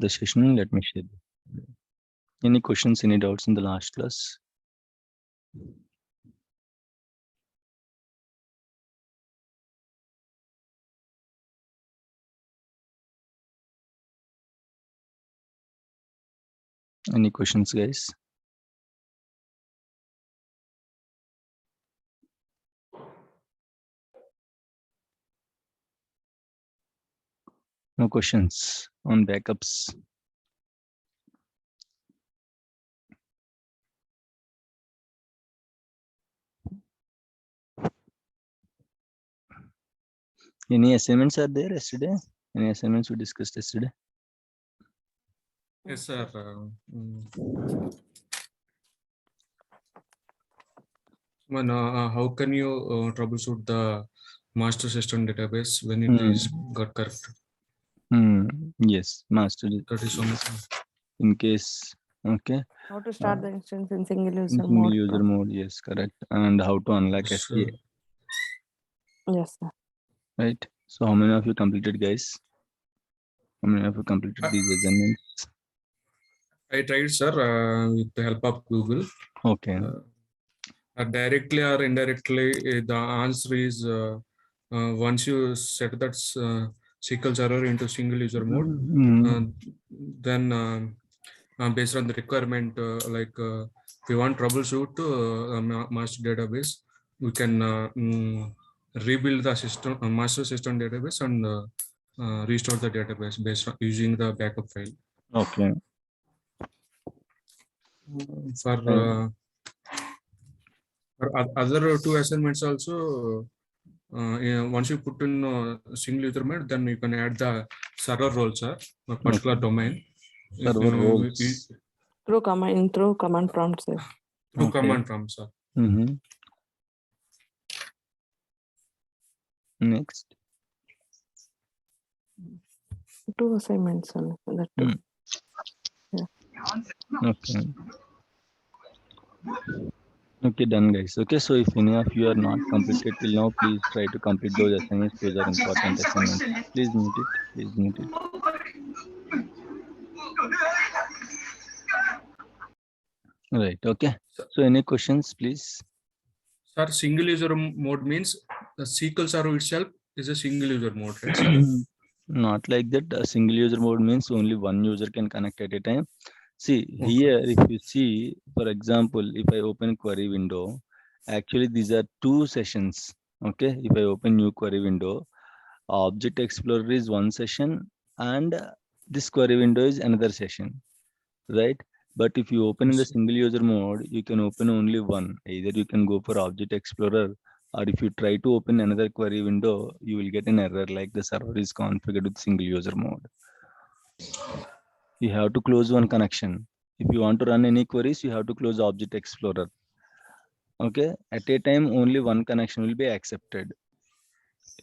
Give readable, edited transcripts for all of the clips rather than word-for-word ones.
the session. Let me share. Any questions, any doubts in the last class? Any questions, guys? No questions on backups. Any assignments are there yesterday? Any assignments we discussed yesterday? Yes, sir. How can you troubleshoot the master system database when it is got corrupted? Yes, master. That is one. In case, okay. How to start the instance in single user Single mode? user mode, yes, correct. And how to unlock SCA, Yes, sir. right? So how many of you completed, guys? How many of you completed these assignments? I tried, sir, with the help of Google. Okay. Directly or indirectly, the answer is once you set that SQL Server into single user mode, then based on the requirement, like if you want troubleshoot master database, we can rebuild the system, master system database, and restore the database based on using the backup file. Okay. For other two assignments also, once you put in single user mode, then you can add the server roles, a particular domain. Server roles. Through command prompt, sir. Through command prompt, sir. Next. 2 assignments, sir. That too. Yeah. Okay. Okay, done, guys. Okay, so if any of you are not completed till now, please try to complete those assignments. Those are important assignments. Please mute it. Please mute it. Right. Okay. So any questions, please? Sir, single user mode means the SQL Server itself is a single user mode, right, sir? Not like that. A single user mode means only one user can connect at a time. See, here, if you see, for example, if I open query window, actually these are 2 sessions. Okay, if I open new query window, Object Explorer is one session and this query window is another session, right? But if you open in the single user mode, you can open only one. Either you can go for Object Explorer, or if you try to open another query window, you will get an error like the server is configured with single user mode. You have to close one connection. If you want to run any queries, you have to close Object Explorer. Okay, at a time, only one connection will be accepted.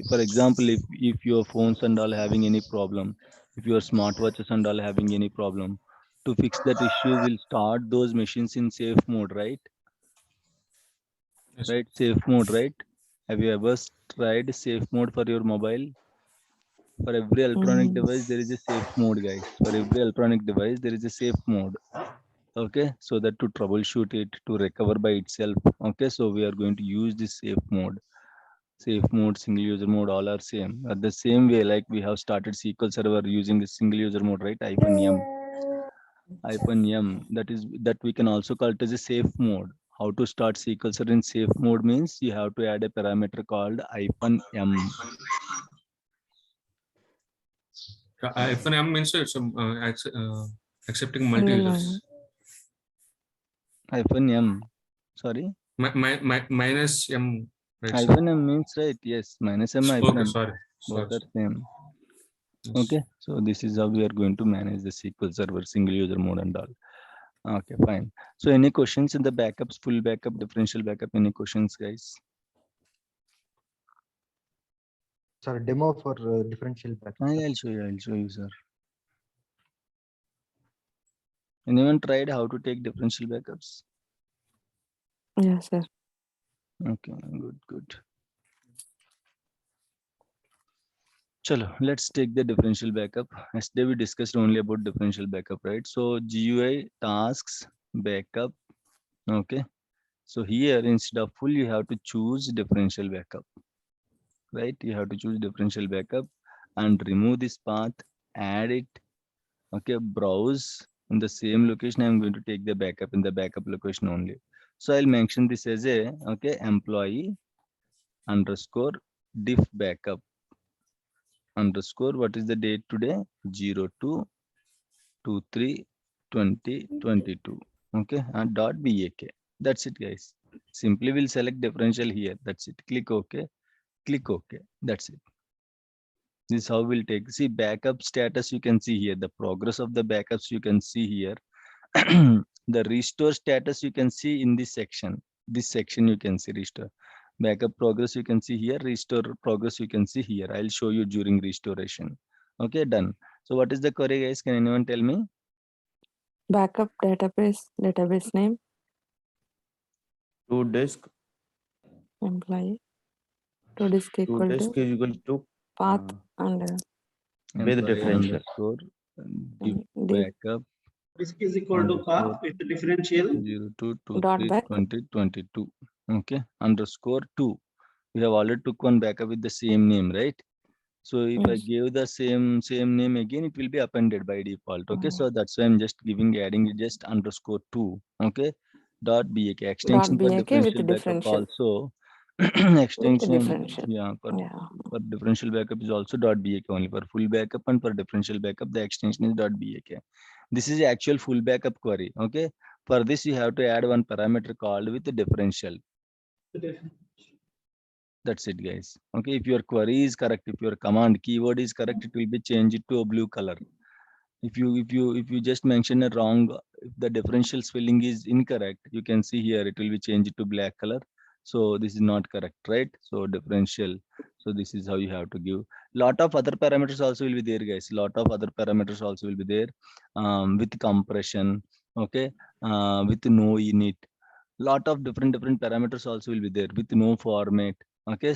For example, if your phones and all having any problem, if your smartwatches and all having any problem, to fix that issue, we'll start those machines in safe mode, right? Yes. Right, safe mode, right? Have you ever tried safe mode for your mobile? For every electronic device, there is a safe mode, guys. For every electronic device, there is a safe mode. Okay, so that to troubleshoot it, to recover by itself. Okay, so we are going to use this safe mode. Safe mode, single user mode, all are same. At the same way, like we have started SQL Server using the single user mode, right? -m. -m, that we can also call it as a safe mode. How to start SQL Server in safe mode means you have to add a parameter called -m. -m means it's accepting multi-users. -m, sorry? Minus M. Right, -m means right, yes, -m, okay, -m. sorry. Both are same. Yes. Okay, so this is how we are going to manage the SQL Server single user mode and all. Okay, fine. So any questions in the backups, full backup, differential backup, any questions, guys? Sir, demo for differential backup. I'll show you, sir. Anyone tried how to take differential backups? Yes, sir. Okay, good. Chalo, let's take the differential backup. Yesterday we discussed only about differential backup, right? So GUI tasks backup. Okay. So here instead of full, you have to choose differential backup, right? You have to choose differential backup and remove this path, add it. Okay, browse in the same location. I'm going to take the backup in the backup location only. So I'll mention this as a employee underscore diff backup underscore what is the date today 02/23/2022. Okay, and dot back. That's it, guys. Simply we'll select differential here. That's it. Click OK. Click OK. That's it. This is how we'll take. See backup status. You can see here the progress of the backups. You can see here. The restore status you can see in this section. This section you can see restore. Backup progress you can see here. Restore progress you can see here. I'll show you during restoration. Okay, done. So what is the query, guys? Can anyone tell me? Backup database name, To disk employee, to disk equal is to equal to path and with Employee differential. underscore diff div backup Disk is equal to underscore path with the differential. 02/23/2022. Okay, underscore 2. We have already took one backup with the same name, right? So if I Yes. give the same name again, it will be appended by default. Okay, so that's why I'm just adding just underscore 2. Okay, dot back extension for .bak with differential backup differential. also. With Extension, differential. yeah, Yeah. for differential backup is also dot back only. For full backup and for differential backup, the extension is dot back. This is the actual full backup query. Okay, for this you have to add one parameter called with the differential. That's it, guys. Okay, if your query is correct, if your command keyword is correct, it will be changed to a blue color. If you just mention a wrong, if the differential spelling is incorrect, you can see here it will be changed to black color. So this is not correct, right? So differential. So this is how you have to give. Lot of other parameters also will be there, guys. Lot of other parameters also will be there, with compression. Okay, with no init. Lot of different parameters also will be there with no format. Okay,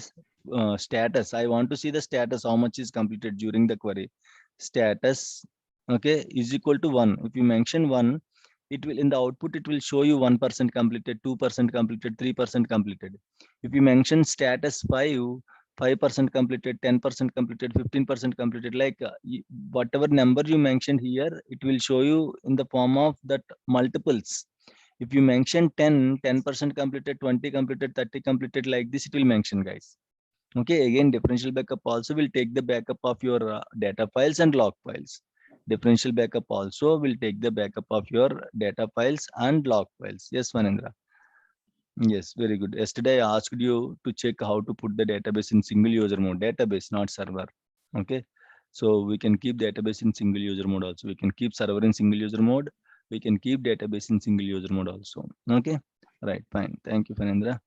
status. I want to see the status, how much is completed during the query. Status, okay, is equal to 1. If you mention 1, it will in the output it will show you 1% completed, 2% completed, 3% completed. If you mention status 5% completed, 10% completed, 15% completed, like whatever number you mentioned here, it will show you in the form of that multiples. If you mention 10% completed, 20 completed, 30 completed, like this it will mention, guys. Okay, again differential backup also will take the backup of your data files and log files. Differential backup also will take the backup of your data files and log files. Yes, Vanendra. Yes, very good. Yesterday I asked you to check how to put the database in single user mode. Database, not server. Okay, so we can keep database in single user mode also. We can keep server in single user mode. We can keep database in single user mode also. Okay, right, fine. Thank you, Vanendra.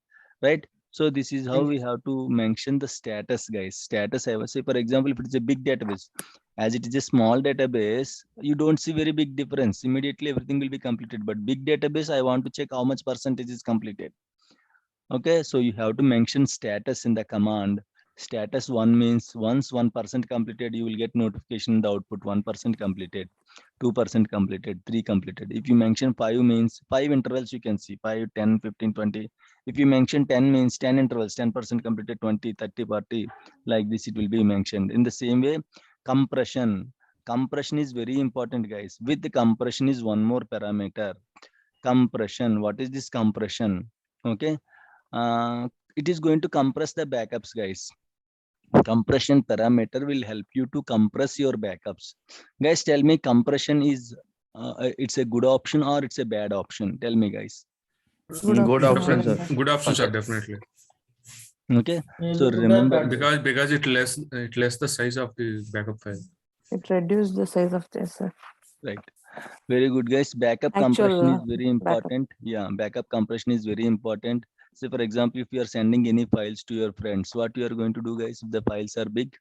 Right. So this is how we have to mention the status, guys. Status, I would say, for example, if it is a big database, as it is a small database, you don't see very big difference. Immediately everything will be completed. But big database, I want to check how much percentage is completed. Okay, so you have to mention status in the command. Status 1 means once 1% completed, you will get notification in the output 1% completed, 2% completed, 3 completed. If you mention 5 means 5 intervals you can see 5, 10, 15, 20. If you mention 10 means 10 intervals, 10% completed, 20, 30, 40, like this it will be mentioned. In the same way, compression. Compression is very important, guys. With the compression is one more parameter. Compression. What is this compression? Okay. It is going to compress the backups, guys. Compression parameter will help you to compress your backups. Guys, tell me, compression is it's a good option or it's a bad option? Tell me, guys. Good option, sir. Good option, sir, definitely. Okay, so remember, Because it less the size of the backup file. It reduced the size of this. right? Very good, guys. Backup Actual, compression is very backup. important. Yeah, backup compression is very important. So, for example, if you are sending any files to your friends, what you are going to do, guys, if the files are big?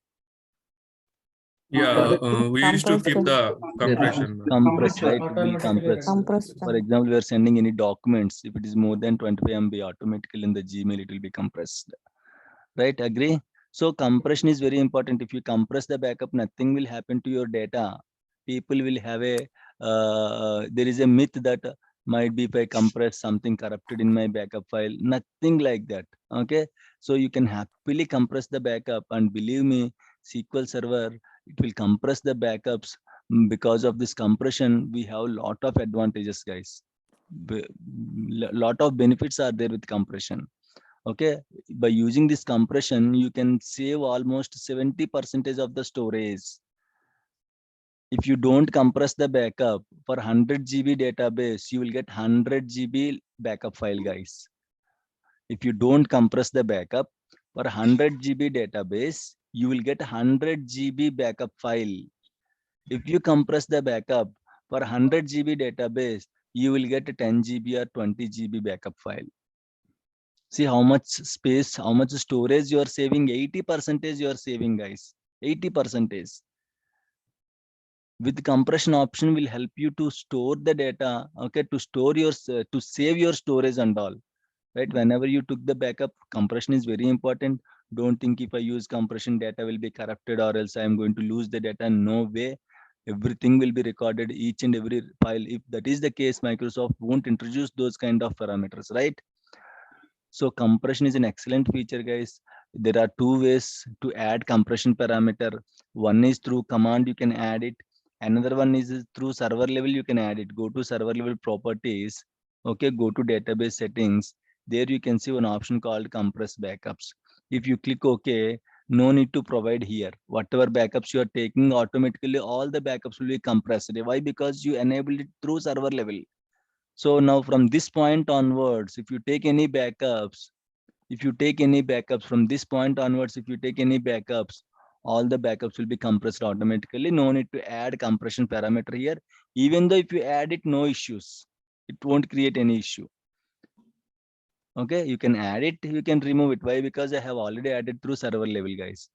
Yeah, we used to keep the compression. Compress, right? It will compress. Compressed. For example, we are sending any documents. If it is more than 25 MB, automatically in the Gmail, it will be compressed. Right? Agree? So compression is very important. If you compress the backup, nothing will happen to your data. People will have a, there is a myth that might be if I compress something corrupted in my backup file, nothing like that. Okay. So you can happily compress the backup, and believe me, SQL Server, it will compress the backups. Because of this compression, we have a lot of advantages, guys. Lot of benefits are there with compression. Okay, by using this compression, you can save almost 70% of the storage. If you don't compress the backup for 100 GB database, you will get 100 GB backup file, guys. If you don't compress the backup for 100 GB database, you will get 100 GB backup file. If you compress the backup for 100 GB database, you will get 10 GB or 20 GB backup file. See how much space, how much storage you are saving. 80% you are saving, guys. 80%. With compression option will help you to store the data. Okay, to store your, to save your storage and all. Right, whenever you took the backup, compression is very important. Don't think if I use compression, data will be corrupted or else I am going to lose the data. No way. Everything will be recorded, each and every file. If that is the case, Microsoft won't introduce those kind of parameters, right? So compression is an excellent feature, guys. There are two ways to add compression parameter. One is through command, you can add it. Another one is through server level, you can add it. Go to server level properties. Okay, go to database settings. There you can see one option called compress backups. If you click OK, no need to provide here. Whatever backups you are taking, automatically all the backups will be compressed. Why? Because you enabled it through server level. So now from this point onwards, if you take any backups, from this point onwards, if you take any backups, all the backups will be compressed automatically. No need to add compression parameter here. Even though if you add it, no issues. It won't create any issue. Okay, you can add it, you can remove it. Why? Because I have already added through server level, guys.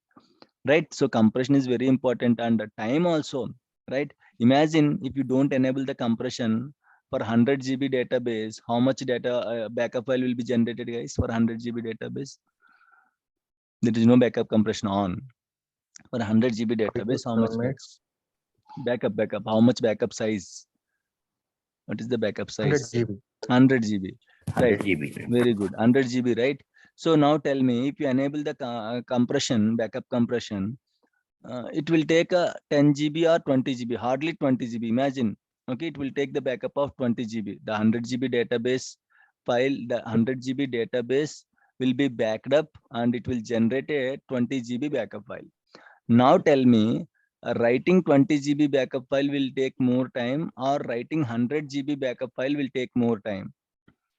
Right? So compression is very important, and the time also, right? Imagine if you don't enable the compression for 100 GB database, how much data backup file will be generated, guys, for 100 GB database? There is no backup compression on. For 100 GB database, how much backup? How much backup size? What is the backup size? 100 GB. 100 GB. 100 Right. GB. Very good. 100 GB, right? So now tell me, if you enable the compression, backup compression, it will take a 10 GB or 20 GB, hardly 20 GB. Imagine, okay, it will take the backup of 20 GB. The 100 GB database file, the 100 GB database will be backed up and it will generate a 20 GB backup file. Now tell me, writing 20 GB backup file will take more time, or writing 100 GB backup file will take more time?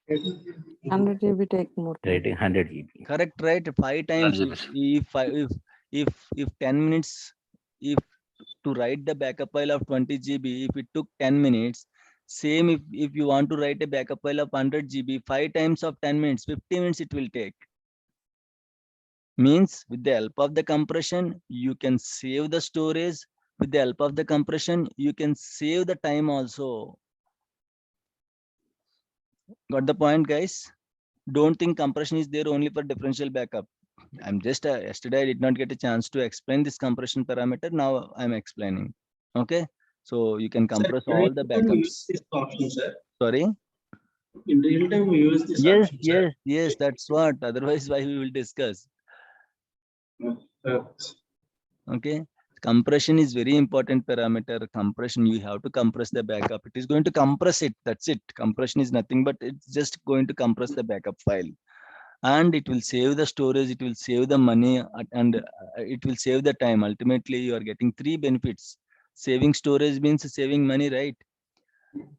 100 GB take more time. Rating 100 GB. Correct, right? 5 times. If 10 minutes, if to write the backup file of 20 GB, if it took 10 minutes, same if you want to write a backup file of 100 GB, 5 times of 10 minutes, 50 minutes it will take. Means with the help of the compression, you can save the storage. With the help of the compression, you can save the time also. Got the point, guys? Don't think compression is there only for differential backup. I'm just yesterday I did not get a chance to explain this compression parameter. Now I'm explaining. Okay, so you can compress Sir, all the backups. this option, sir. Sorry. In real time, we use this Yes, option, sir. yes. That's what. Otherwise, why we will discuss. Uh, Okay. Compression is very important parameter. Compression, you have to compress the backup. It is going to compress it. That's it. Compression is nothing but it's just going to compress the backup file. And it will save the storage, it will save the money, and it will save the time. Ultimately, you are getting 3 benefits. Saving storage means saving money, right?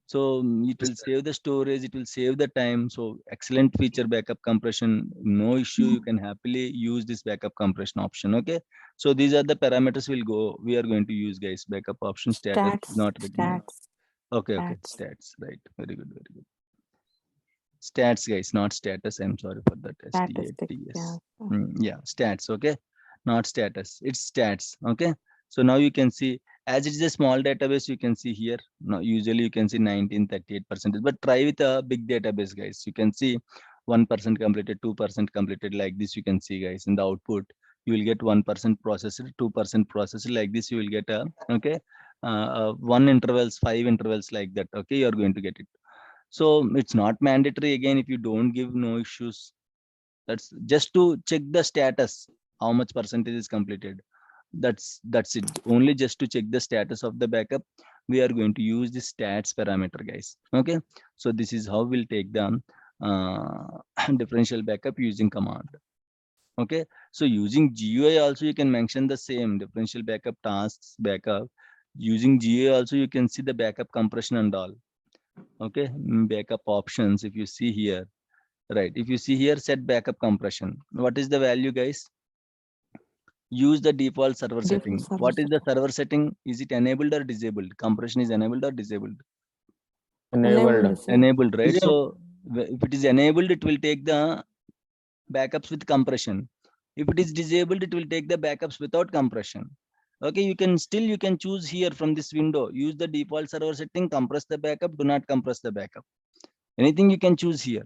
So it will save the storage, it will save the time. So excellent feature, backup compression. No issue. You can happily use this backup compression option. Okay. So these are the parameters we are going to use, guys. Backup option status is not recommended. Okay. Stats. Right. Very good. Very good. Stats, guys, not status. I'm sorry for that. Statistics, Yeah, stats. Okay, not status. It's stats. Okay. So now you can see, as it is a small database, you can see here. Now usually you can see 1938%. But try with a big database, guys. You can see 1% completed, 2% completed, like this. You can see, guys, in the output. You will get 1% processor, 2% processor, like this you will get a, okay, 1 intervals, 5 intervals, like that. Okay, you are going to get it. So it's not mandatory. Again, if you don't give, no issues. That's just to check the status, how much percentage is completed. That's it. Only just to check the status of the backup, we are going to use the stats parameter, guys. Okay, so this is how we'll take the differential backup using command. Okay, so using GUI also you can mention the same differential backup tasks backup. Using GUI also you can see the backup compression and all. Okay, backup options, if you see here, right, if you see here, set backup compression, what is the value, guys? Use the default server setting. Default server What is the setting. server setting? Is it enabled or disabled? Compression is enabled or disabled? Enabled. Sir. Enabled, right? Yeah. So if it is enabled, it will take the backups with compression. If it is disabled, it will take the backups without compression. Okay, you can choose here from this window. Use the default server setting, compress the backup, do not compress the backup. Anything you can choose here.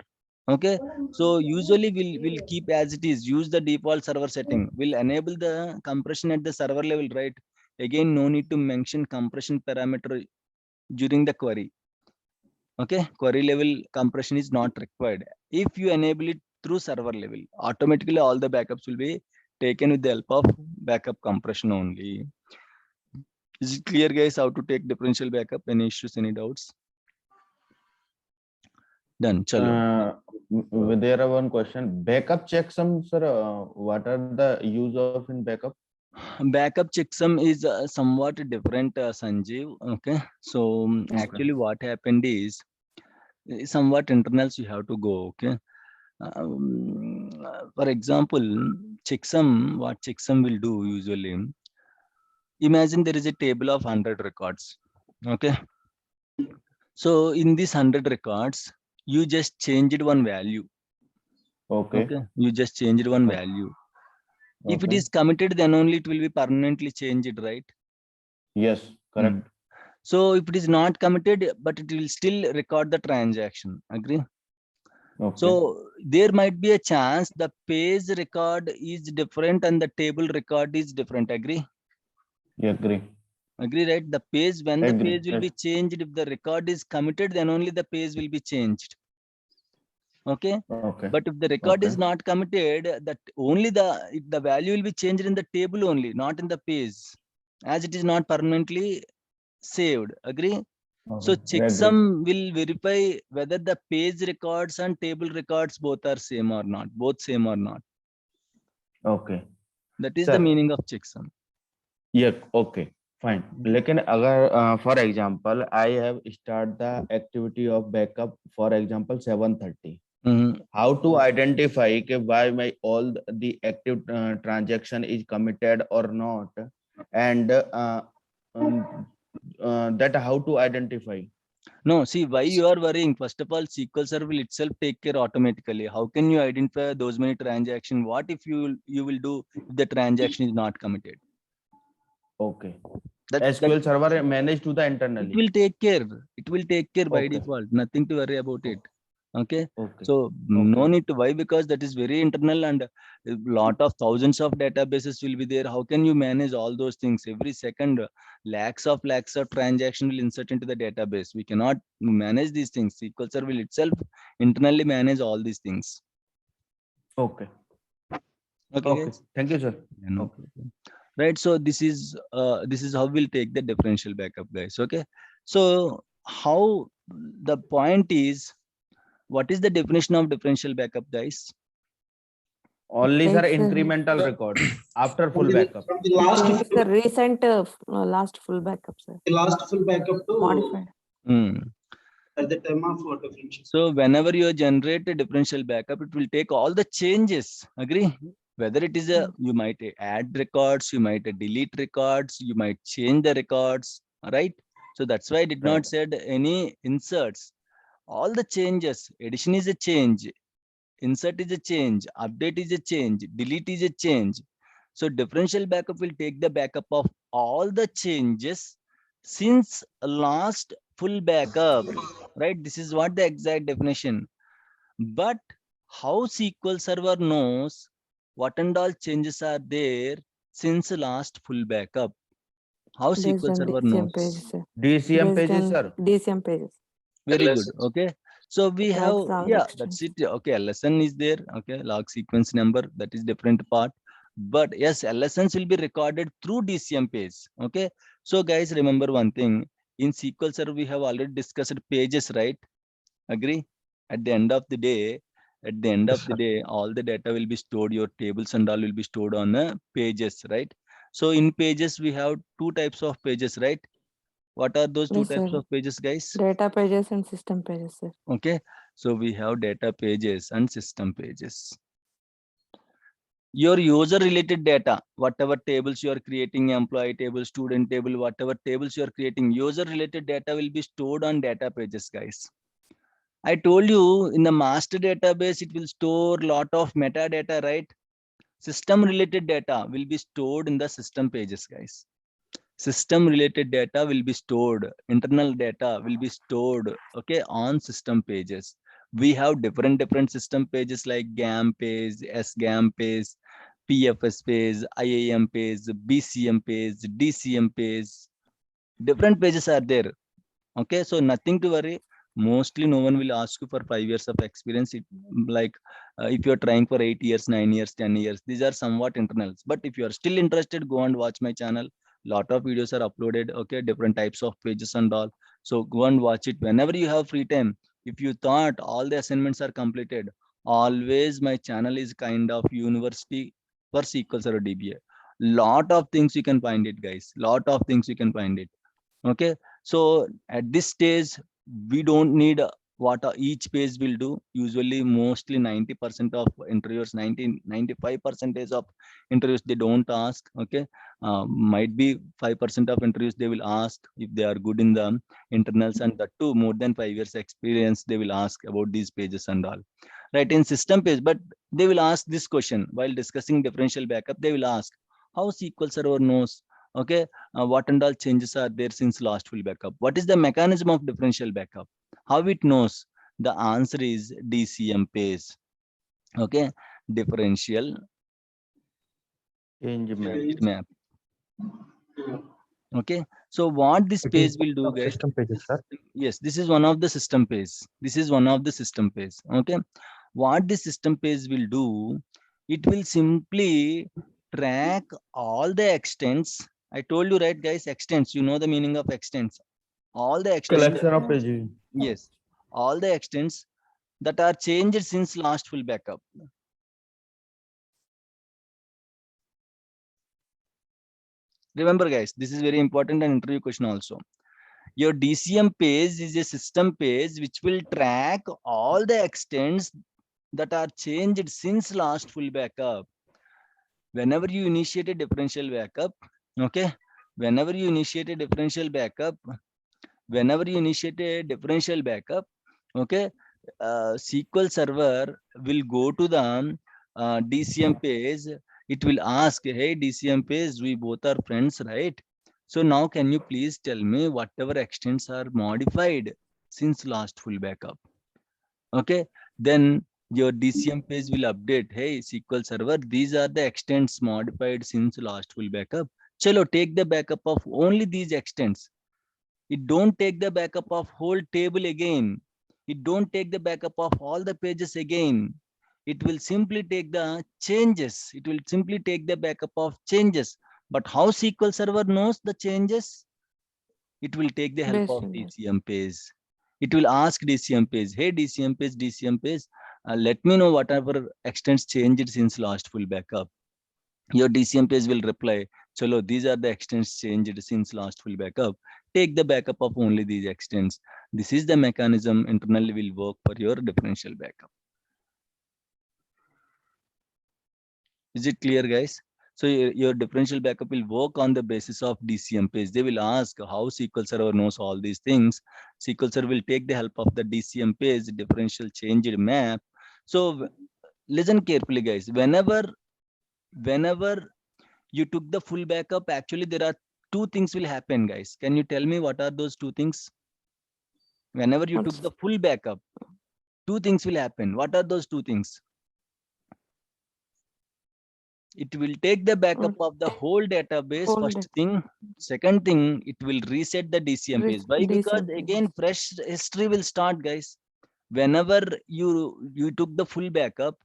Okay, so usually we'll keep as it is. Use the default server setting. We'll enable the compression at the server level, right? Again, no need to mention compression parameter during the query. Okay, query level compression is not required. If you enable it through server level, automatically all the backups will be taken with the help of backup compression only. Is it clear, guys, how to take differential backup? Any issues, any doubts? Done. Chalo. There are one question. Backup checksum, sir. What are the use of in backup? Backup checksum is somewhat different, Sanjeev. Okay, so actually what happened is somewhat internals you have to go. Okay, for example, checksum, what checksum will do usually, imagine there is a table of 100 records. Okay, so in these 100 records, you just changed one value. Okay. Okay, you just changed one value. If it Okay. is committed, then only it will be permanently changed, right? Yes, correct. So if it is not committed, but it will still record the transaction. Agree? Okay. So there might be a chance the page record is different and the table record is different. Agree? You agree. Agree, right? The page, when the Agree. page will be changed, if the record is committed, then only the page will be changed. Okay. Okay. But if the record Okay. is not committed, that only the value will be changed in the table only, not in the page, as it is not permanently saved. Agree? So Okay. I agree. checksum will verify whether the page records and table records both are same or not, both same or not. Okay. That is Sir. the meaning of checksum. Yeah. Okay. Fine. लेकिन अगर for example I have start the activity of backup for example 7:30. How to identify why my all the active transaction is committed or not, and that how to identify? No, see why you are worrying. First of all, SQL Server will itself take care automatically. How can you identify those many transactions? What if you will do if the transaction is not committed? Okay. That SQL Server managed to the it internally. will take care. It will take care by Okay. default. Nothing to worry about it. Okay. Okay. So no need to. Why? Because that is very internal and a lot of thousands of databases will be there. How can you manage all those things? Every second, lakhs of transactions will insert into the database. We cannot manage these things. SQL Server will itself internally manage all these things. Okay. Okay. Okay. Guys? Thank you, sir. Yeah, no Okay. problem. Right. So this is how we'll take the differential backup, guys. Okay. So how the point is, what is the definition of differential backup, guys? Only sir Takes, incremental record after full From backup. the last takes the recent last full backup, sir. the last full backup to Modified. at the time of differential. So whenever you generate a differential backup, it will take all the changes. Agree? Whether it is a, you might add records, you might delete records, you might change the records, right? So that's why I did not said any inserts. All the changes, addition is a change, insert is a change, update is a change, delete is a change. So differential backup will take the backup of all the changes since last full backup, right? This is what the exact definition. But how SQL Server knows what and all changes are there since last full backup? How Based SQL on Server DCM knows? pages, sir. DCM Based pages, on sir. DCM pages. Very good. Okay. So we have, Tracks all the yeah, that's extensions. it. Okay, LSN is there. Okay, log sequence number, that is different part. But yes, LSNs will be recorded through DCM page. Okay. So guys, remember one thing. In SQL Server, we have already discussed pages, right? Agree? At the end of the day, Yes, sir. all the data will be stored, your tables and all will be stored on pages, right? So in pages, we have two types of pages, right? What are those two Yes, types sir. of pages, guys? Data pages and system pages, sir. Okay, so we have data pages and system pages. Your user related data, whatever tables you are creating, employee table, student table, whatever tables you are creating, user related data will be stored on data pages, guys. I told you in the master database, it will store lot of metadata, right? System related data will be stored in the system pages, guys. System related data will be stored, internal data will be stored, okay, on system pages. We have different system pages like GAM page, SGAM page, PFS page, IAM page, BCM page, DCM page. Different pages are there. Okay, so nothing to worry. Mostly no one will ask you for 5 years of experience. Like if you're trying for 8 years, 9 years, 10 years, these are somewhat internals. But if you are still interested, go and watch my channel. Lot of videos are uploaded. Okay, different types of pages and all. So go and watch it whenever you have free time. If you thought all the assignments are completed, always my channel is kind of university for SQL Server DBA. Lot of things you can find it, guys. Lot of things you can find it. Okay, so at this stage we don't need what each page will do. Usually mostly 90% of interviewers, 95% of interviews, they don't ask. Okay, might be 5% of interviews they will ask if they are good in the internals, and that too more than 5 years experience they will ask about these pages and all, right? In system page, but they will ask this question while discussing differential backup. They will ask how SQL Server knows, okay, what and all changes are there since last full backup? What is the mechanism of differential backup? How it knows? The answer is DCM page. Okay, differential Change map. change map. Okay, so what this It is page will part do, of guys? system pages, sir. Yes, this is one of the system page. This is one of the system page. Okay, what this system page will do? It will simply track all the extents. I told you, right, guys? Extents. You know the meaning of extents. All the extents. Collection of pages. Yes, all the extents that are changed since last full backup. Remember, guys, this is very important and interview question also. Your DCM page is a system page which will track all the extents that are changed since last full backup. Whenever you initiate a differential backup, okay, whenever you initiate a differential backup, whenever you initiate a differential backup, okay, SQL Server will go to the DCM page. It will ask, hey, DCM page, we both are friends, right? So now can you please tell me whatever extents are modified since last full backup? Okay, then your DCM page will update, hey, SQL Server, these are the extents modified since last full backup. Chalo, take the backup of only these extents. It don't take the backup of whole table again. It don't take the backup of all the pages again. It will simply take the changes. It will simply take the backup of changes. But how SQL Server knows the changes? It will take the help Based of on that. DCM page. It will ask DCM page, hey, DCM page, let me know whatever extents changed since last full backup. Your DCM page will reply, chalo, these are the extents changed since last full backup. Take the backup of only these extents. This is the mechanism internally will work for your differential backup. Is it clear, guys? So your differential backup will work on the basis of DCM page. They will ask how SQL Server knows all these things. SQL Server will take the help of the DCM page, differential changed map. So listen carefully, guys. Whenever you took the full backup, actually there are two things will happen, guys. Can you tell me what are those two things? Whenever you took What's the full backup, two things will happen. What are those two things? It will take the backup of the whole database, Whole first data. thing. Second thing, it will reset the DCM page. Why? Because DCM page. again, fresh history will start, guys. Whenever you took the full backup,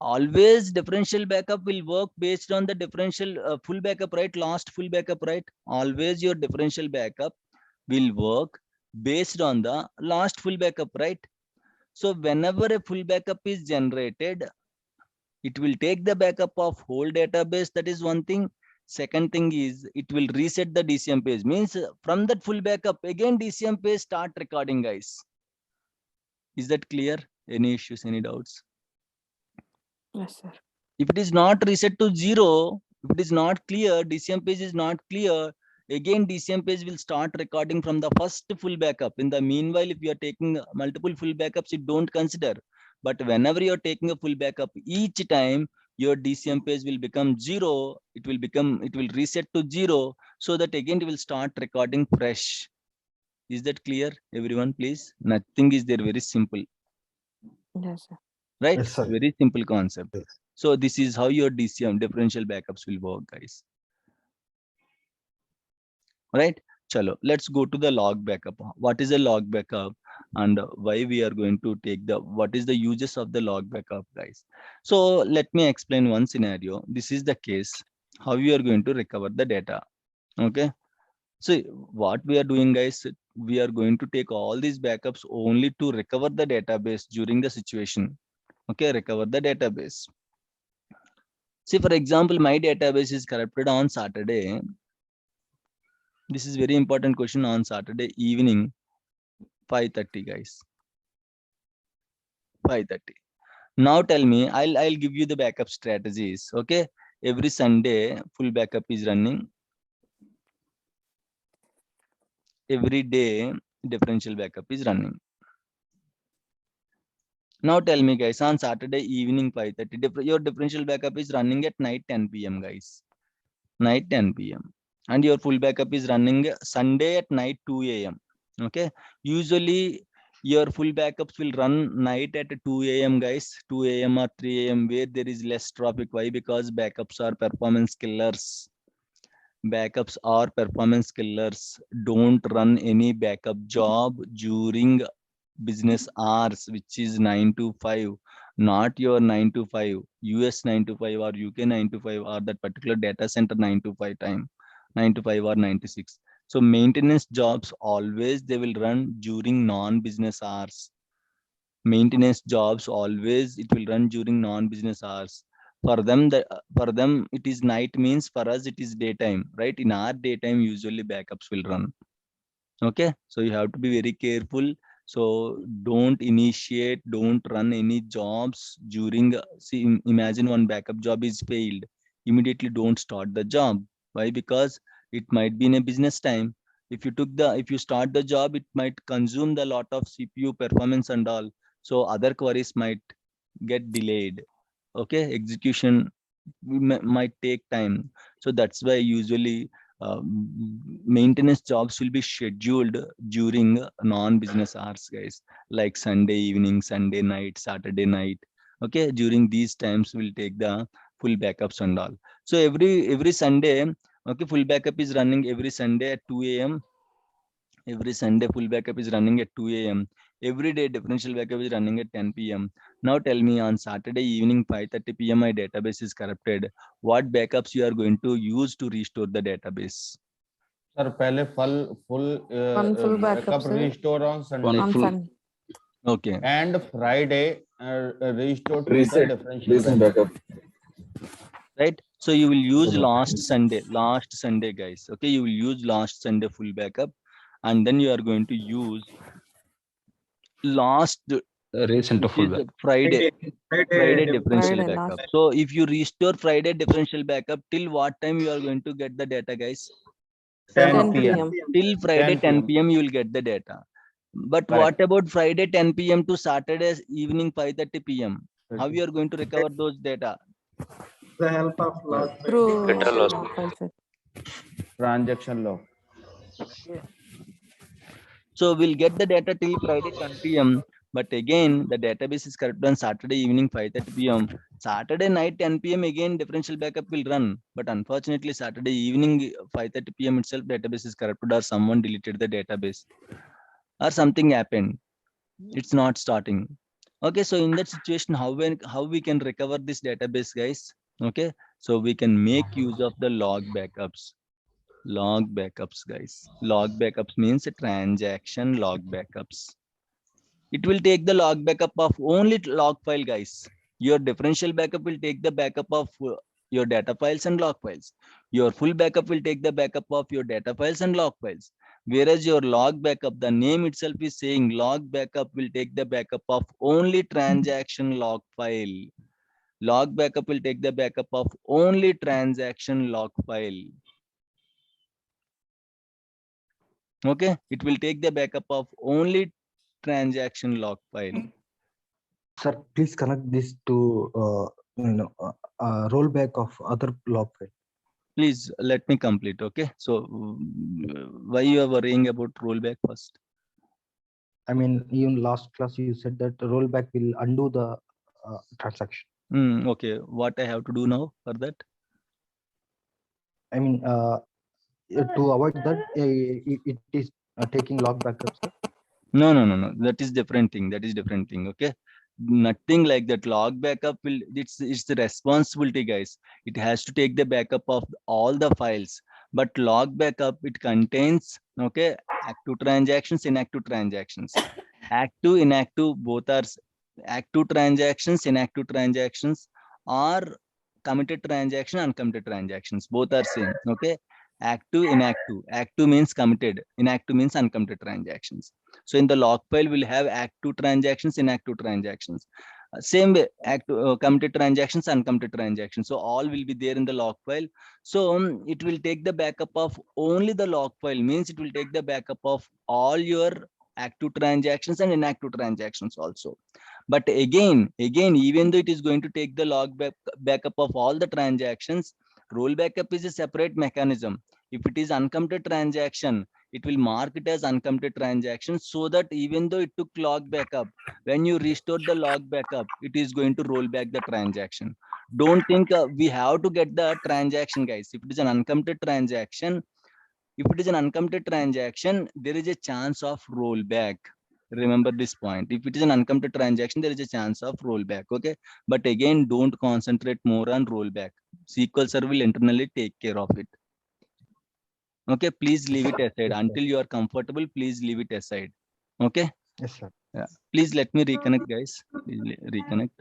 always differential backup will work based on the differential full backup, right? Last full backup, right? Always your differential backup will work based on the last full backup, right? So whenever a full backup is generated, it will take the backup of whole database. That is one thing. Second thing is it will reset the DCM page. Means from that full backup, again DCM page start recording, guys. Is that clear? Any issues, any doubts? Yes, sir. If it is not reset to 0, if it is not clear, DCM page is not clear, again DCM page will start recording from the first full backup. In the meanwhile, if you are taking multiple full backups, you don't consider. But whenever you are taking a full backup, each time your DCM page will become 0, it will reset to 0, so that again it will start recording fresh. Is that clear, everyone? Please, nothing is there, very simple, Yes, sir. right? Yes, sir. Very simple concept. Yes. So this is how your DCM differential backups will work, guys. Right? Chalo, let's go to the log backup. What is a log backup and why we are going to take what is the uses of the log backup, guys? So let me explain one scenario. This is the case, how you are going to recover the data. Okay. So what we are doing, guys, we are going to take all these backups only to recover the database during the situation. Okay, recover the database. See, for example, my database is corrupted on Saturday. This is very important question. On Saturday evening, 5:30, guys. 5:30. Now tell me, I'll give you the backup strategies. Okay. Every Sunday, full backup is running. Every day, differential backup is running. Now tell me, guys, on Saturday evening 5:30, your differential backup is running at night 10 p.m. guys. Night 10 p.m. And your full backup is running Sunday at night 2 a.m. Okay. Usually your full backups will run night at 2 a.m. guys, 2 a.m. or 3 a.m. where there is less traffic. Why? Because backups are performance killers. Backups are performance killers. Don't run any backup job during business hours, which is 9 to 5, not your 9 to 5, US 9 to 5 or UK 9 to 5 or that particular data center 9 to 5 time, 9 to 5 or 9 to 6. So maintenance jobs always they will run during non-business hours. Maintenance jobs always it will run during non-business hours. For them, for them it is night, means for us it is daytime, right? In our daytime, usually backups will run. Okay, so you have to be very careful. So don't initiate, don't run any jobs during see, imagine one backup job is failed, immediately don't start the job. Why? Because it might be in a business time. If you start the job, it might consume the lot of CPU performance and all, so other queries might get delayed. Okay, execution might take time. So that's why usually maintenance jobs will be scheduled during non-business hours, guys, like Sunday evening, Sunday night, Saturday night. Okay, during these times we'll take the full backups and all. So every Sunday, okay, full backup is running every Sunday at 2 a.m. Every Sunday full backup is running at 2 a.m. Every day differential backup is running at 10 p.m. Now tell me, on Saturday evening 5:30 p.m. my database is corrupted. What backups you are going to use to restore the database? Sir पहले full One full backup, backup sir. restore on Sunday On Sunday. Okay. and Friday restore to the Reset differential backup. Right. So you will use last Sunday, guys. Okay. You will use last Sunday full backup, and then you are going to use last, Recent which full is back. Friday differential Friday backup. last. So if you restore Friday differential backup, till what time you are going to get the data, guys? 10 p.m. Till Friday 10 p.m. p.m. you will get the data. But Correct. what about Friday 10 p.m. to Saturday evening 5:30 p.m.? How you are going to recover those data? The help of log Through Data loss. log file, sir. Transaction log. So we'll get the data till Friday 10 p.m. But again, the database is corrupted on Saturday evening 5:30 p.m. Saturday night 10 p.m. again differential backup will run. But unfortunately, Saturday evening 5:30 p.m. itself database is corrupted, or someone deleted the database, or something happened. It's not starting. Okay, so in that situation, how we can recover this database, guys? Okay, so we can make use of the log backups. Log backups, guys. Log backups means a transaction log backups. It will take the log backup of only log file, guys. Your differential backup will take the backup of your data files and log files. Your full backup will take the backup of your data files and log files. Whereas your log backup, the name itself is saying log backup will take the backup of only transaction log file. Log backup will take the backup of only transaction log file. Okay, it will take the backup of only transaction log file. Sir, please connect this to rollback of other log file. Please let me complete. Okay, so why you are worrying about rollback first? I mean, in last class you said that rollback will undo the transaction. Okay, what I have to do now for that? I mean, to avoid that, it is taking log backups. No. That is different thing. That is different thing. Okay, nothing like that. Log backup will. It's the responsibility, guys. It has to take the backup of all the files. But log backup, it contains, okay, active transactions, inactive transactions. Active, inactive, both are active transactions, inactive transactions, or committed transaction, uncommitted transactions. Both are same. Okay. Active, inactive. Active means committed. Inactive means uncommitted transactions. So in the log file, we'll have active transactions, inactive transactions. Same way, active, committed transactions, uncommitted transactions. So all will be there in the log file. So it will take the backup of only the log file, means it will take the backup of all your active transactions and inactive transactions also. But again, even though it is going to take the log backup of all the transactions, roll backup is a separate mechanism. If it is uncommitted transaction, it will mark it as uncommitted transaction, so that even though it took log backup, when you restore the log backup, it is going to roll back the transaction. Don't think we have to get the transaction, guys. If it is an uncommitted transaction, there is a chance of rollback. Remember this point. If it is an uncommitted transaction, there is a chance of rollback. Okay. But again, don't concentrate more on rollback. SQL Server will internally take care of it. Okay. Please leave it aside until you are comfortable. Please leave it aside. Okay. Yes, sir. Yeah. Please let me reconnect, guys. Please reconnect.